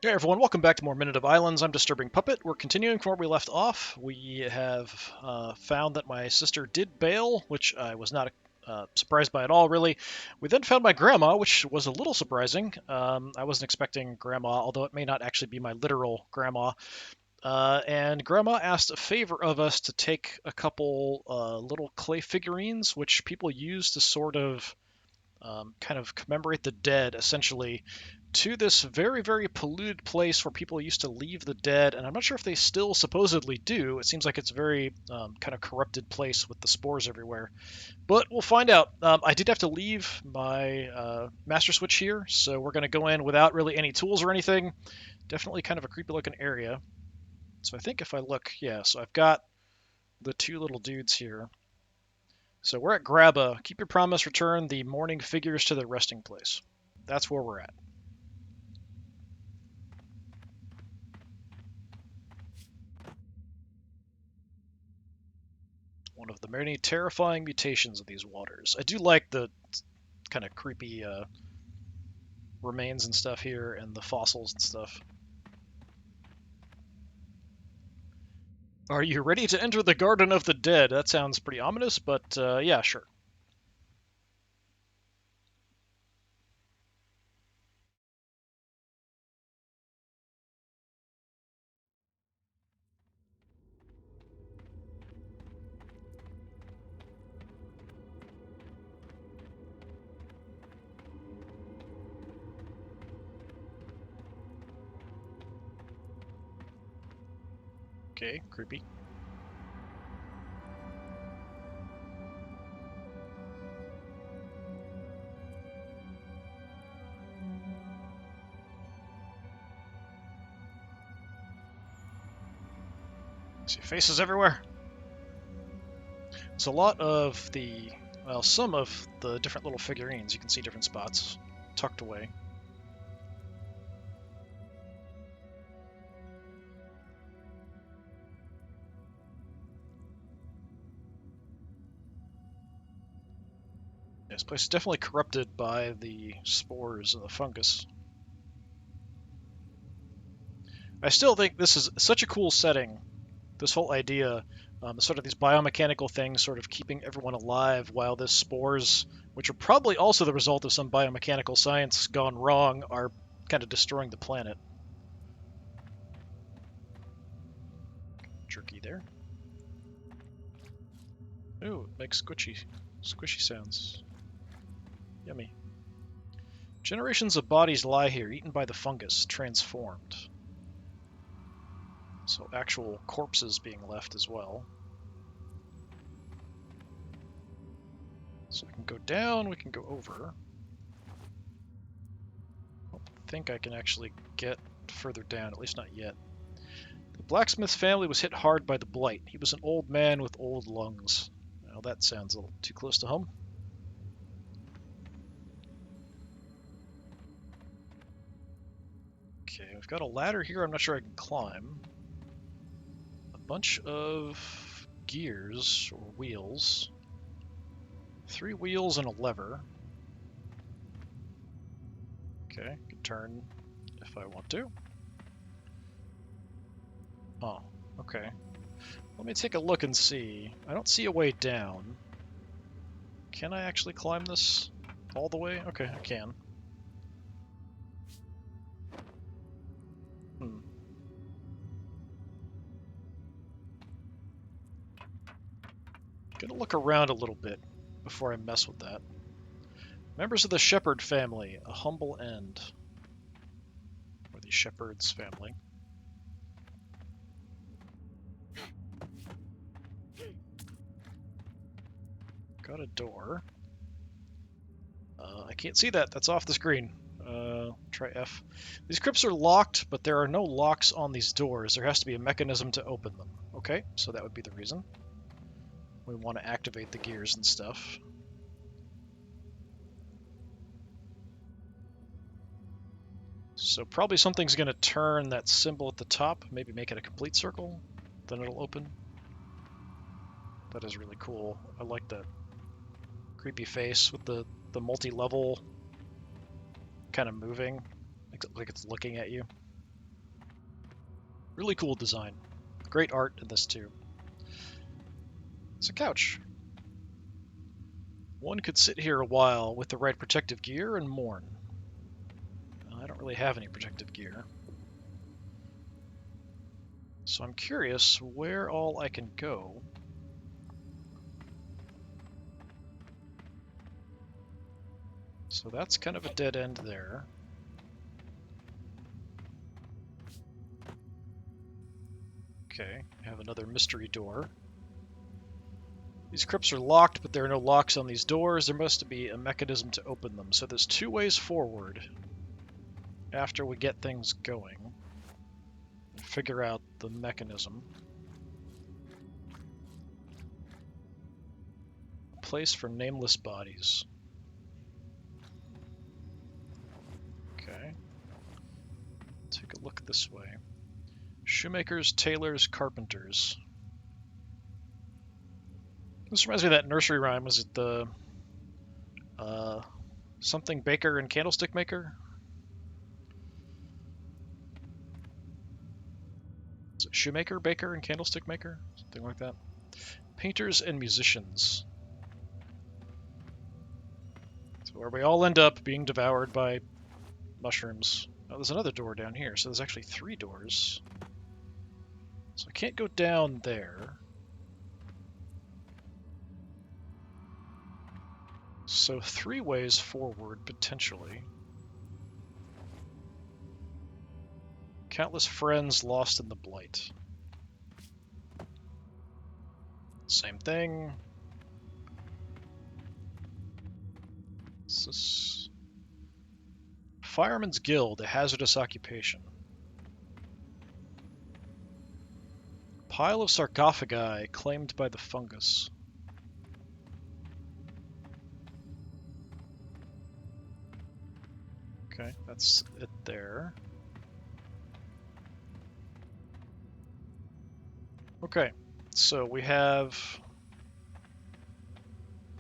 Hey everyone, welcome back to more Minute of Islands. I'm DisturbingPuppet. We're continuing from where we left off. We have found that my sister did bail, which I was not surprised by at all, really. We then found my grandma, which was a little surprising. I wasn't expecting grandma, although it may not actually be my literal grandma. And grandma asked a favor of us to take a couple little clay figurines, which people use to sort of kind of commemorate the dead, essentially, to this very, very polluted place where people used to leave the dead, and I'm not sure if they still supposedly do. It seems like it's a very kind of corrupted place with the spores everywhere. But we'll find out. I did have to leave my master switch here, so we're going to go in without really any tools or anything. Definitely kind of a creepy looking area. So I think if I look, yeah, so I've got the two little dudes here. So we're at Grabba. Keep your promise, return the mourning figures to their resting place. That's where we're at. One of the many terrifying mutations of these waters. I do like the kind of creepy remains and stuff here and the fossils and stuff. Are you ready to enter the Garden of the Dead? That sounds pretty ominous, but yeah, sure. Okay, creepy. See faces everywhere. It's a lot of the, well, some of the different little figurines. You can see different spots tucked away. This place is definitely corrupted by the spores of the fungus. I still think this is such a cool setting. This whole idea, sort of these biomechanical things, sort of keeping everyone alive while the spores, which are probably also the result of some biomechanical science gone wrong, are kind of destroying the planet. Jerky there. Ooh, it makes squishy sounds. Yummy. Generations of bodies lie here, eaten by the fungus, transformed. So actual corpses being left as well. So we can go down, we can go over. I don't think I can actually get further down, at least not yet. The blacksmith's family was hit hard by the blight. He was an old man with old lungs. Well, that sounds a little too close to home. Okay, we've got a ladder here I'm not sure I can climb. A bunch of gears, or wheels. 3 wheels and a lever. Okay, can turn if I want to. Oh, okay. Let me take a look and see. I don't see a way down. Can I actually climb this all the way? Okay, I can. Hmm. Gonna look around a little bit before I mess with that. Members of the shepherd family, a humble end. Or the shepherd's family. Got a door. I can't see that. That's off the screen. Try F. These crypts are locked, but there are no locks on these doors. There has to be a mechanism to open them. Okay, so that would be the reason. We want to activate the gears and stuff. So probably something's going to turn that symbol at the top, maybe make it a complete circle, then it'll open. That is really cool. I like that creepy face with the multi-level kind of moving, like it's looking at you. Really cool design. Great art in this too. It's a couch. One could sit here a while with the right protective gear and mourn. I don't really have any protective gear. So I'm curious where all I can go. So that's kind of a dead end there. Okay, I have another mystery door. These crypts are locked, but there are no locks on these doors. There must be a mechanism to open them. So there's two ways forward after we get things going. Figure out the mechanism. A place for nameless bodies. Okay. Take a look this way. Shoemakers, tailors, carpenters. This reminds me of that nursery rhyme. Was it the something baker and candlestick maker? Is it shoemaker, baker, and candlestick maker? Something like that. Painters and musicians. So where we all end up being devoured by mushrooms. Oh, there's another door down here, so there's actually 3 doors. So I can't go down there. So 3 ways forward, potentially. Countless friends lost in the blight. Same thing. What's this? Fireman's Guild, a hazardous occupation. Pile of sarcophagi claimed by the fungus. Okay, that's it there. Okay, so we have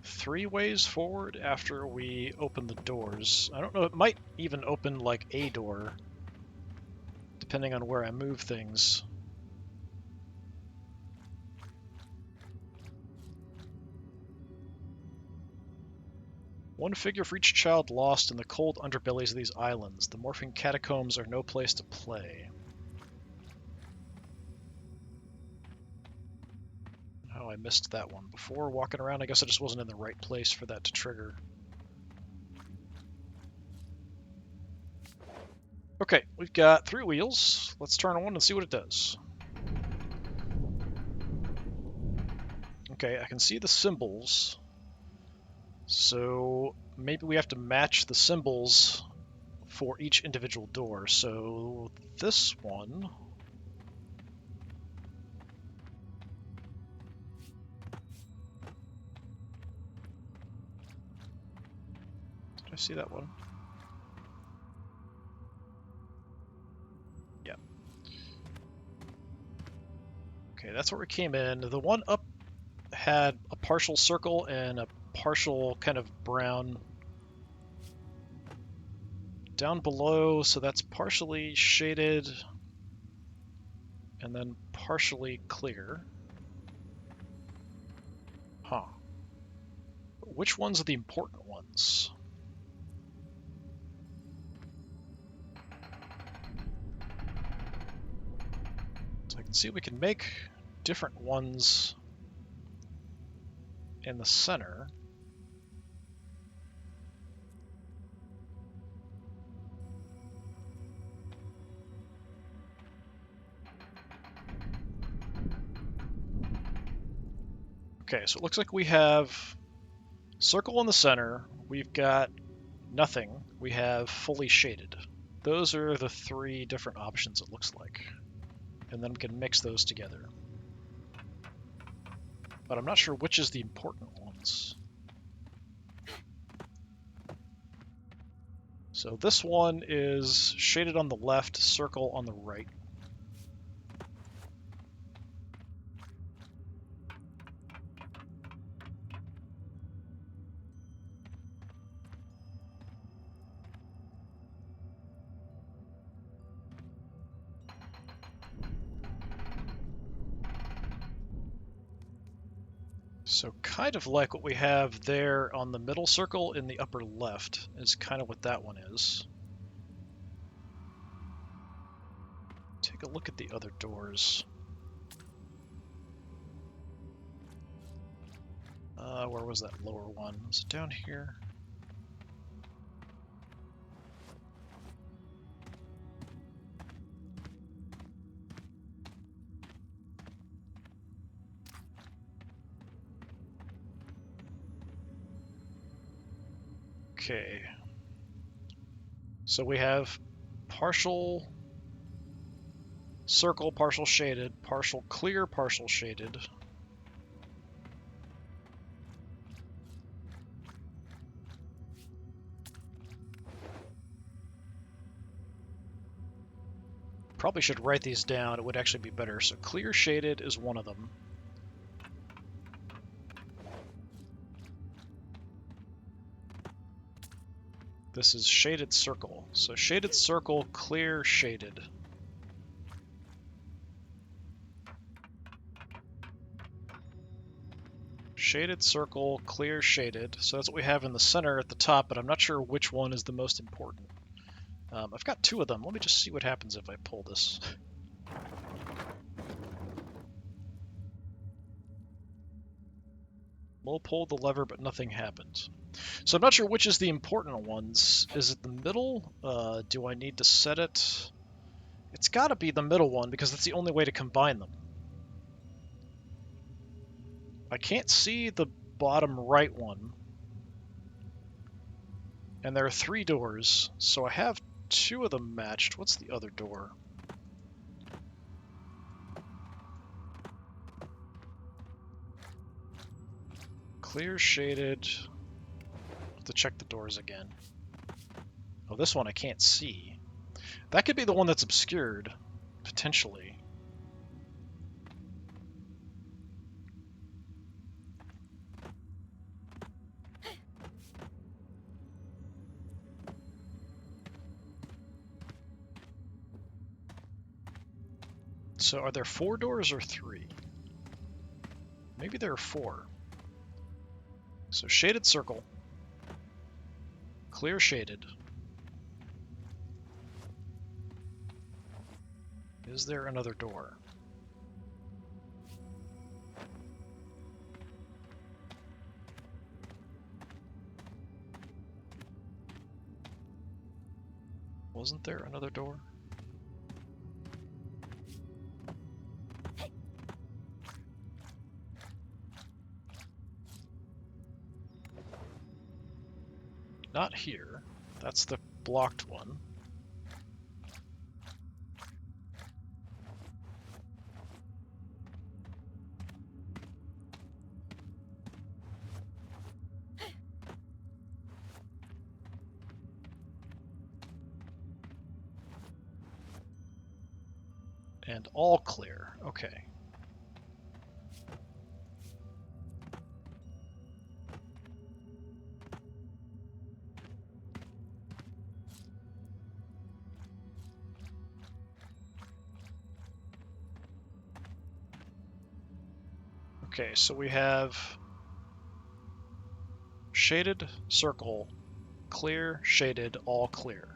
3 ways forward after we open the doors. I don't know, it might even open like a door, depending on where I move things. One figure for each child lost in the cold underbellies of these islands. The morphing catacombs are no place to play. Oh, I missed that one before walking around. I guess I just wasn't in the right place for that to trigger. Okay, we've got 3 wheels. Let's turn on one and see what it does. Okay, I can see the symbols. So maybe we have to match the symbols for each individual door. So this one... Did I see that one? Yeah. Okay, that's where we came in. The one up had a partial circle and a partial kind of brown down below, so that's partially shaded and then partially clear. Huh. Which ones are the important ones? So I can see we can make different ones in the center. Okay, so it looks like we have circle in the center, we've got nothing, we have fully shaded. Those are the 3 different options it looks like. And then we can mix those together. But I'm not sure which is the important ones. So this one is shaded on the left, circle on the right. So kind of like what we have there on the middle circle in the upper left is kind of what that one is. Take a look at the other doors. Where was that lower one? Was it down here? Okay. So we have partial circle, partial shaded, partial clear, partial shaded. Probably should write these down, it would actually be better. So clear shaded is one of them. This is shaded circle. So shaded circle, clear shaded. Shaded circle, clear shaded. So that's what we have in the center at the top, but I'm not sure which one is the most important. I've got two of them. Let me just see what happens if I pull this. We'll pull the lever, but nothing happens. So I'm not sure which is the important ones. Is it the middle? Do I need to set it? It's got to be the middle one because that's the only way to combine them. I can't see the bottom right one. And there are 3 doors, so I have 2 of them matched. What's the other door? Clear shaded. Have to check the doors again. Oh, this one I can't see. That could be the one that's obscured, potentially. So are there 4 doors or 3? Maybe there are 4. So shaded circle. Clear shaded. Is there another door? Wasn't there another door? Not here. That's the blocked one. And all clear. Okay. Okay, so we have shaded circle, clear, shaded, all clear.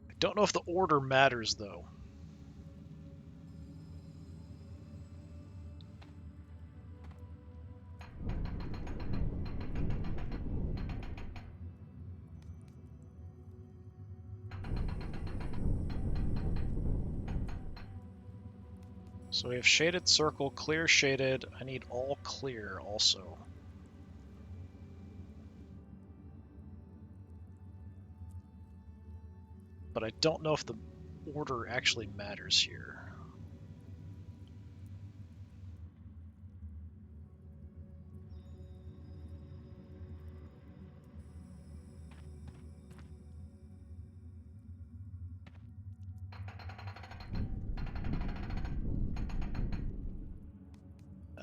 I don't know if the order matters, though. So we have shaded circle, clear shaded. I need all clear also. But I don't know if the order actually matters here.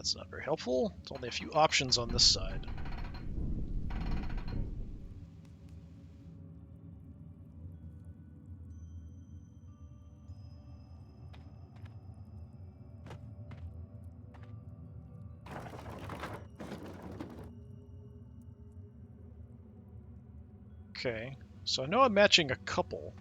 That's not very helpful. There's only a few options on this side. Okay, so I know I'm matching a couple.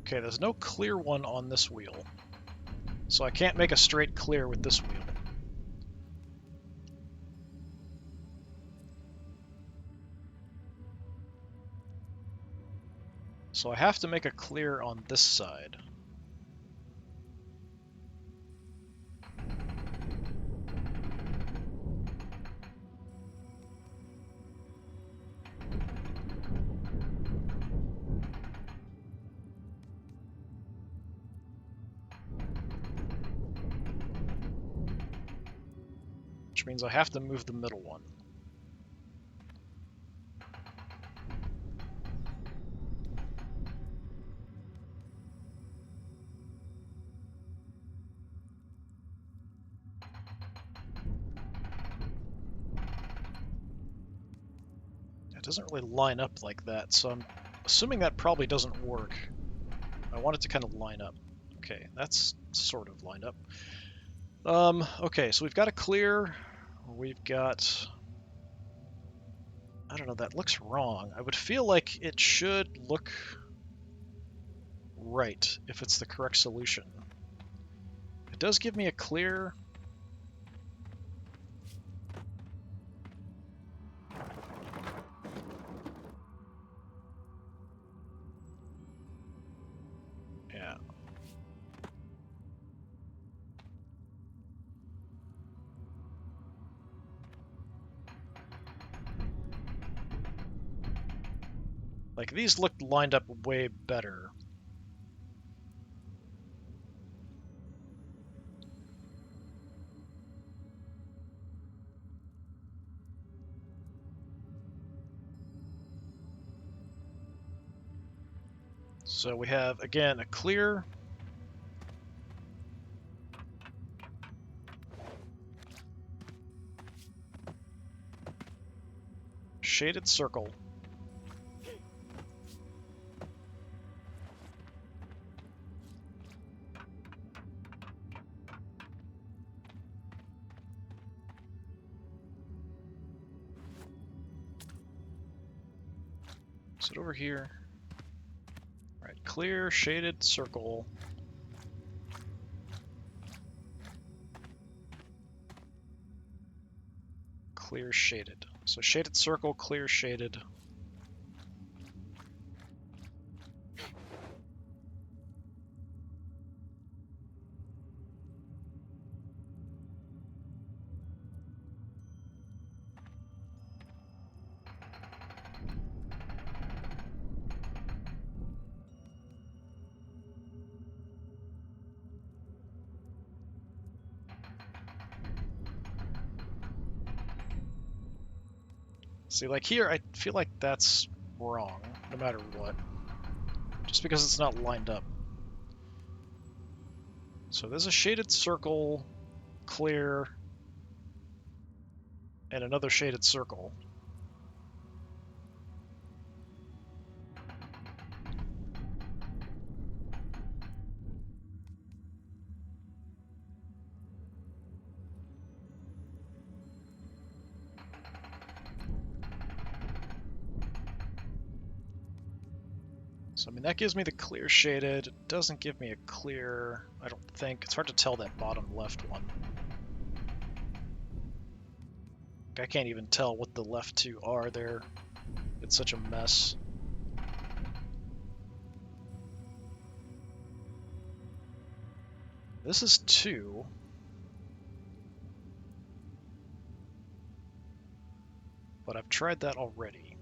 Okay, there's no clear one on this wheel. So I can't make a straight clear with this wheel. So I have to make a clear on this side. Which means I have to move the middle one. It doesn't really line up like that, so I'm assuming that probably doesn't work. I want it to kind of line up. Okay, that's sort of lined up. Okay, so we've got a clear. We've got... I don't know, that looks wrong. I would feel like it should look right if it's the correct solution. It does give me a clear. Yeah. Like, these look lined up way better. So we have, again, a clear. Shaded circle. Sit over here. All right, clear, shaded circle. Clear, shaded. So shaded circle, clear, shaded. See, like here, I feel like that's wrong, no matter what. Just because it's not lined up. So there's a shaded circle, clear, and another shaded circle. So, I mean, that gives me the clear shaded. It doesn't give me a clear, I don't think. It's hard to tell that bottom left one. I can't even tell what the left two are there. It's such a mess. This is 2. but I've tried that already.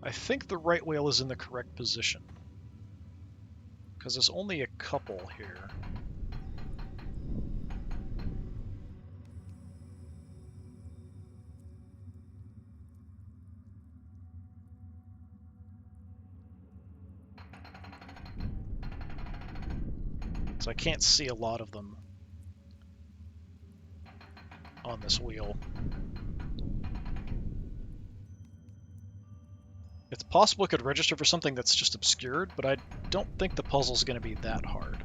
I think the right wheel is in the correct position, because there's only a couple here. So I can't see a lot of them on this wheel. It's possible it could register for something that's just obscured, but I don't think the puzzle's going to be that hard.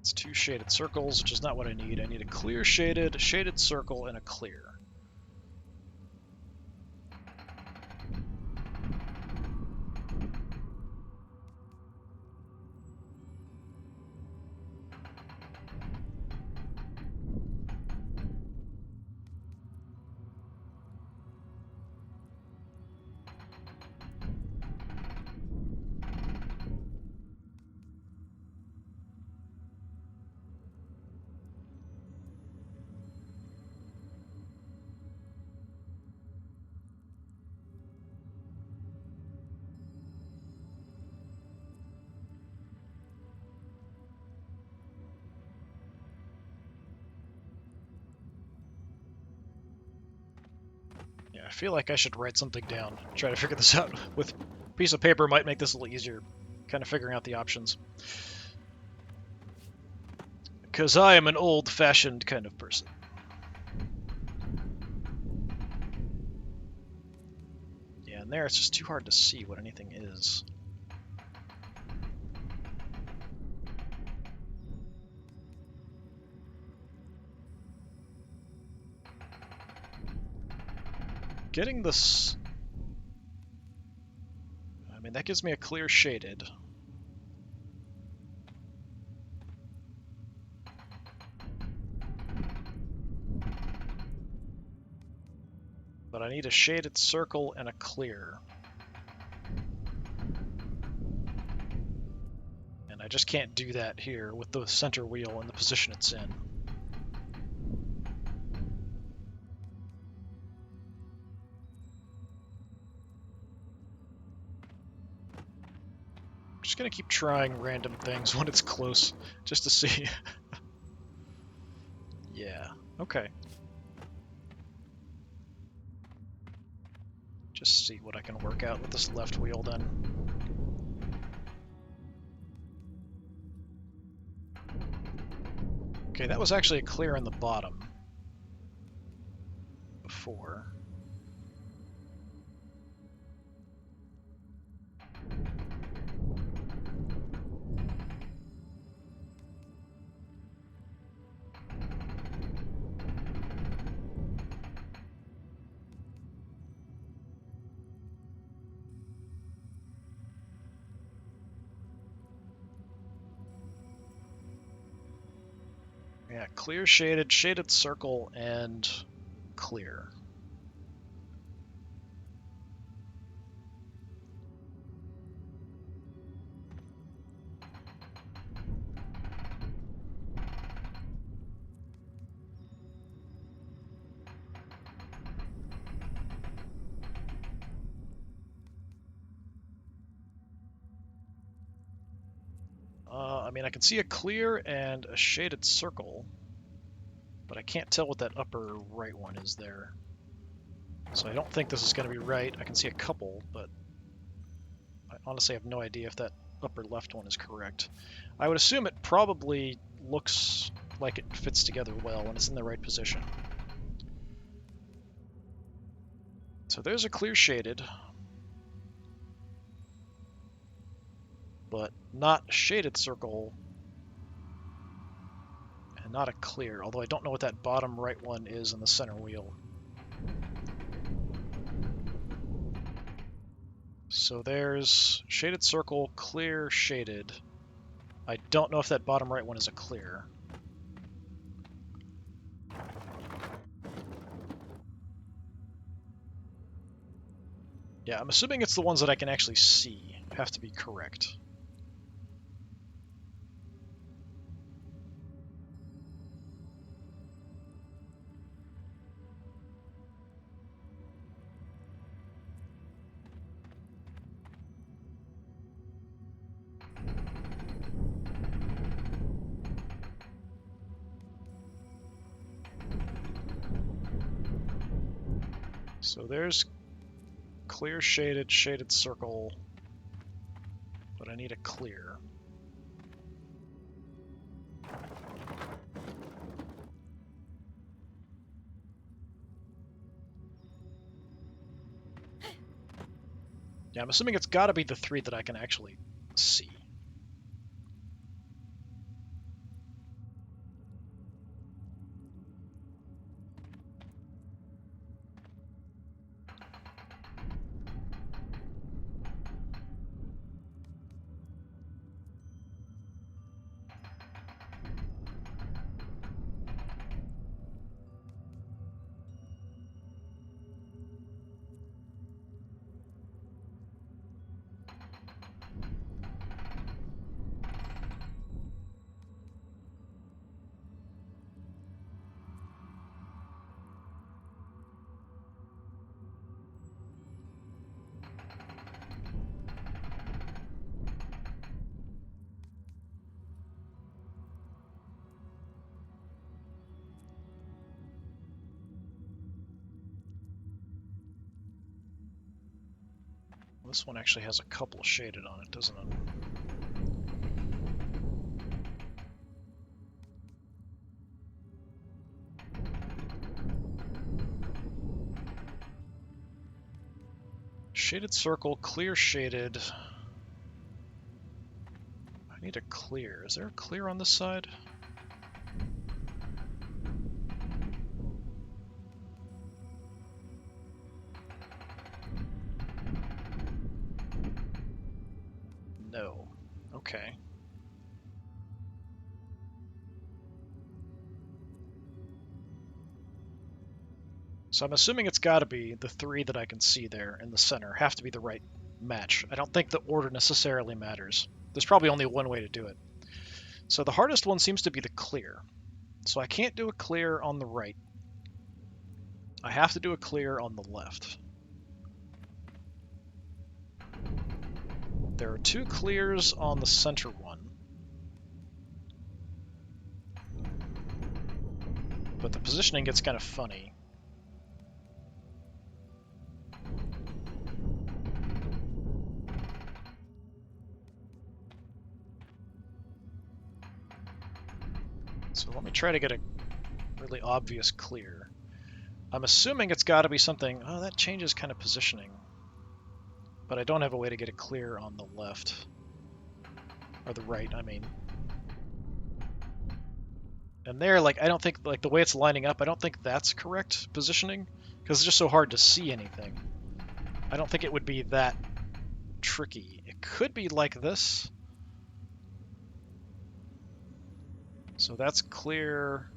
It's 2 shaded circles, which is not what I need. I need a clear shaded circle, and a clear. Yeah, I feel like I should write something down, try to figure this out. With a piece of paper might make this a little easier, kind of figuring out the options. Because I am an old-fashioned kind of person. Yeah, and there it's just too hard to see what anything is. Getting this... I mean, that gives me a clear shaded. But I need a shaded circle and a clear. And I just can't do that here with the center wheel and the position it's in. Just gonna keep trying random things when it's close, just to see. Yeah, okay. Just see what I can work out with this left wheel then. Okay, that was actually a clear on the bottom before. Yeah, clear shaded, shaded circle, and clear. I mean, I can see a clear and a shaded circle, but I can't tell what that upper right one is there. So I don't think this is going to be right. I can see a couple, but I honestly have no idea if that upper left one is correct. I would assume it probably looks like it fits together well and it's in the right position. So there's a clear shaded, but not a shaded circle, and not a clear, although I don't know what that bottom right one is in the center wheel. So there's shaded circle, clear, shaded. I don't know if that bottom right one is a clear. Yeah, I'm assuming it's the ones that I can actually see have to be correct. So there's clear shaded, shaded circle, but I need a clear. Yeah, I'm assuming it's got to be the 3 that I can actually see. This one actually has a couple shaded on it, doesn't it? Shaded circle, clear shaded. I need a clear. Is there a clear on this side? No. Okay. So I'm assuming it's got to be the 3 that I can see there in the center have to be the right match. I don't think the order necessarily matters. There's probably only one way to do it. So the hardest one seems to be the clear. So I can't do a clear on the right. I have to do a clear on the left. There are 2 clears on the center one. But the positioning gets kind of funny. So let me try to get a really obvious clear. I'm assuming it's got to be something... Oh, that changes kind of positioning. But I don't have a way to get it clear on the left. Or the right, I mean. And there, like, I don't think, like, the way it's lining up, I don't think that's correct positioning. Because it's just so hard to see anything. I don't think it would be that tricky. It could be like this. So that's clear.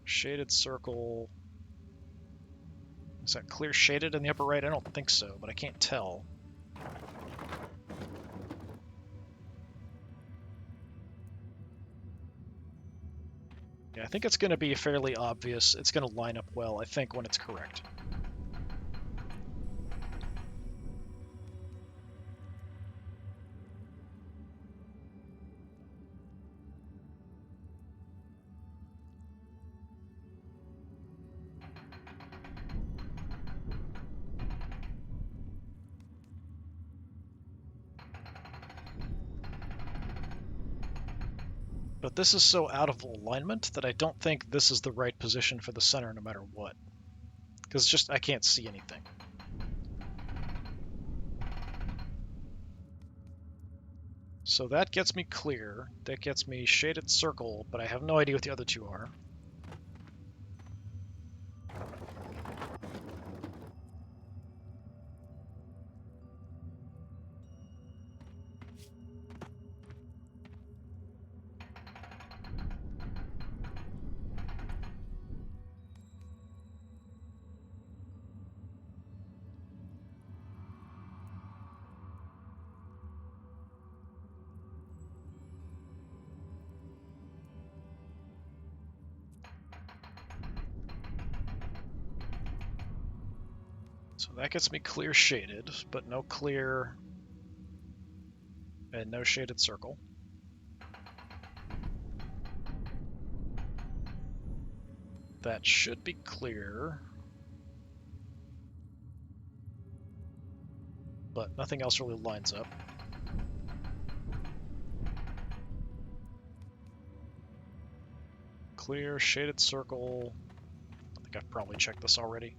Shaded circle. Is that clear shaded in the upper right? I don't think so, but I can't tell. Yeah, I think it's going to be fairly obvious. It's going to line up well, I think, when it's correct. But this is so out of alignment that I don't think this is the right position for the center no matter what. Because just, I can't see anything. So that gets me clear, that gets me shaded circle, but I have no idea what the other 2 are. So that gets me clear shaded, but no clear and no shaded circle. That should be clear. but nothing else really lines up. Clear, shaded circle. I think I've probably checked this already.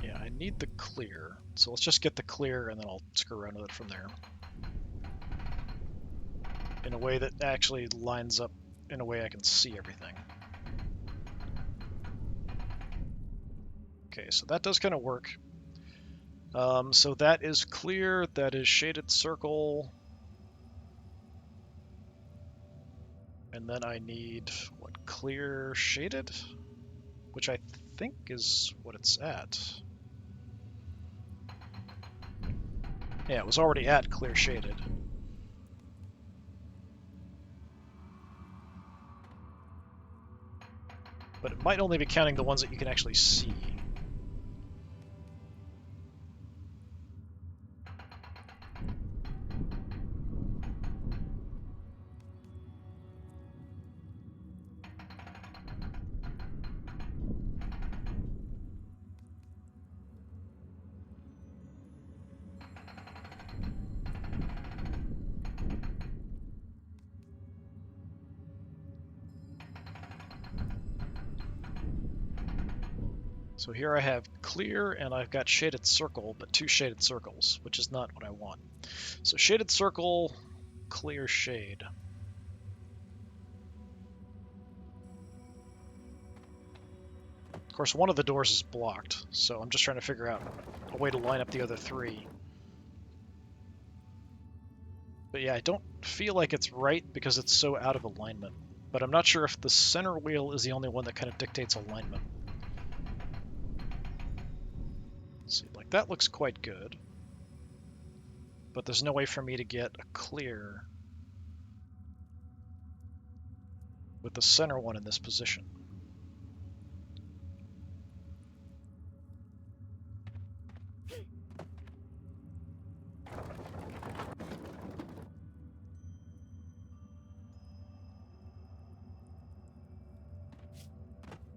Yeah, I need the clear. So let's just get the clear and then I'll screw around with it from there. In a way that actually lines up in a way I can see everything. Okay, so that does kind of work. So that is clear, that is shaded circle. And then I need, what, clear shaded? Which I think is what it's at. Yeah, it was already at clear shaded. But it might only be counting the ones that you can actually see. So here I have clear and I've got shaded circle, but two shaded circles, which is not what I want. So shaded circle, clear shade. Of course, one of the doors is blocked, so I'm just trying to figure out a way to line up the other three. But yeah, I don't feel like it's right because it's so out of alignment. But I'm not sure if the center wheel is the only one that kind of dictates alignment. Let's see, like that looks quite good. But there's no way for me to get a clear with the center one in this position.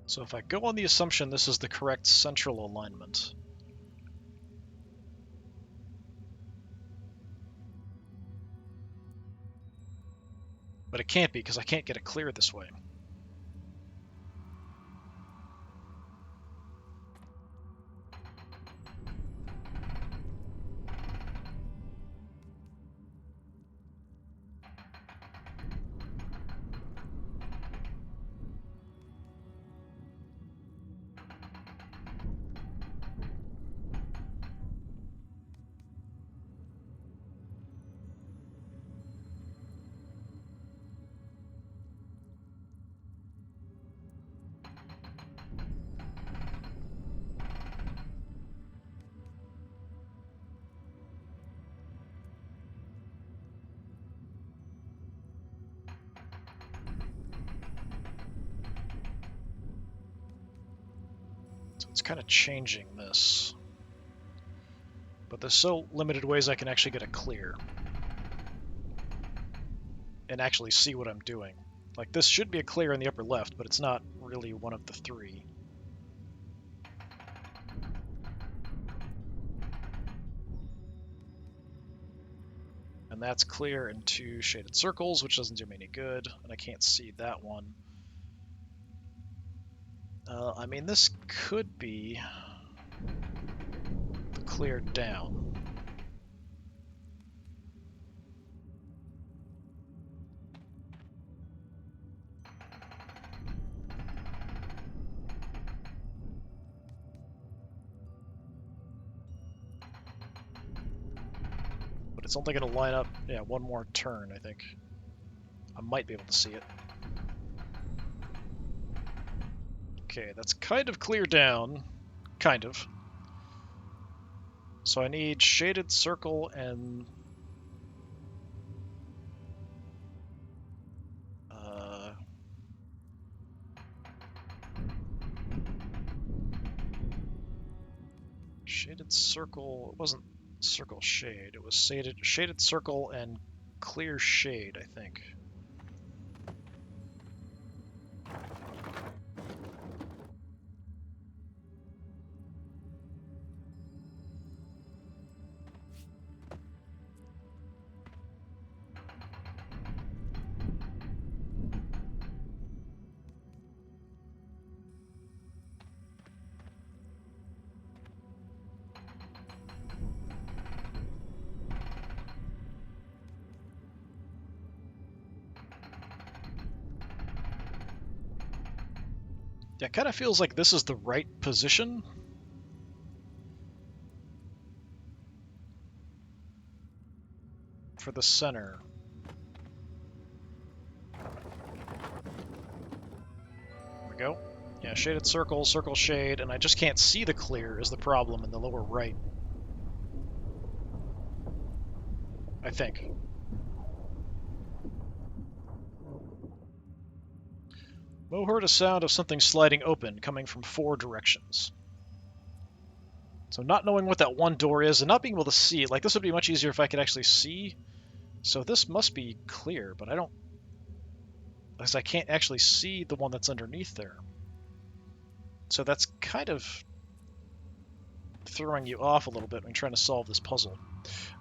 So if I go on the assumption this is the correct central alignment, but it can't be because I can't get it clear this way. So it's kind of changing this. But there's so limited ways I can actually get it clear and actually see what I'm doing. Like this should be a clear in the upper left, but it's not really one of the three. And that's clear in two shaded circles, which doesn't do me any good, and I can't see that one. I mean, this could be the clear down. But it's only going to line up, yeah, one more turn, I think. I might be able to see it. Okay, that's kind of clear down. Kind of. So I need shaded circle and Shaded circle. It wasn't circle shade. It was shaded circle and clear shade, I think. Yeah, it kind of feels like this is the right position. For the center. There we go. Yeah, shaded circle, circle shade, and I just can't see the clear is the problem in the lower right. I think. Mo heard a sound of something sliding open, coming from 4 directions. So not knowing what that one door is, and not being able to see it, like this would be much easier if I could actually see. So this must be clear, but I don't... Because I can't actually see the one that's underneath there. So that's kind of throwing you off a little bit when trying to solve this puzzle.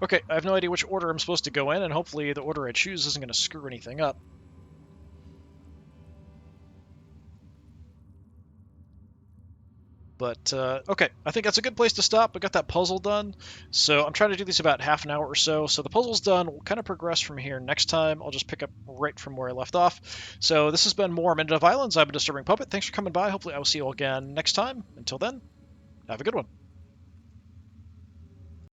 Okay, I have no idea which order I'm supposed to go in, and hopefully the order I choose isn't going to screw anything up. But, okay, I think that's a good place to stop. I got that puzzle done, so I'm trying to do these about half an hour or so. So the puzzle's done. We'll kind of progress from here. Next time, I'll just pick up right from where I left off. So this has been more Minute of Islands. I'm a Disturbing Puppet. Thanks for coming by. Hopefully I will see you all again next time. Until then, have a good one.